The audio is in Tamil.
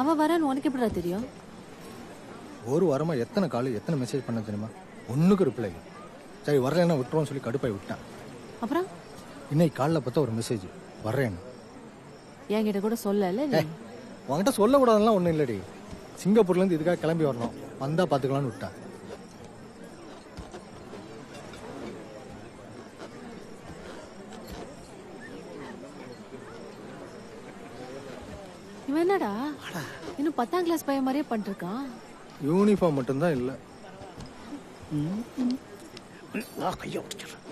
அவ வரன்னு உனக்கு எப்படிடா தெரியும்? ஒரு வாரமா எத்தனை கால் எத்தனை மெசேஜ் பண்ண தெரியுமா? ஒன்றுக்கு ரிப்ளை. சரி வரலன்னா விட்டுருவோம்னு சொல்லி கடுப்பாய் விட்டேன். அப்புறம் இன்னைக்கு காலைல பார்த்தா ஒரு மெசேஜ் வர்றேன்னு. என்கிட்ட கூட சொல்லல நீ. உன்கிட்ட சொல்லக்கூடாதுலாம் ஒன்றும் இல்லடி. சிங்கப்பூர்லேருந்து இதுக்காக கிளம்பி வரணும், வந்தா பார்த்துக்கலான்னு விட்டேன். இவன் என்னடா இன்னும் 10ஆம் கிளாஸ் பையன் மாதிரியே பண்ணிருக்கான். யூனிஃபார்ம் மட்டும்தான் இல்லை. கையை உடைச்சிடுறேன்.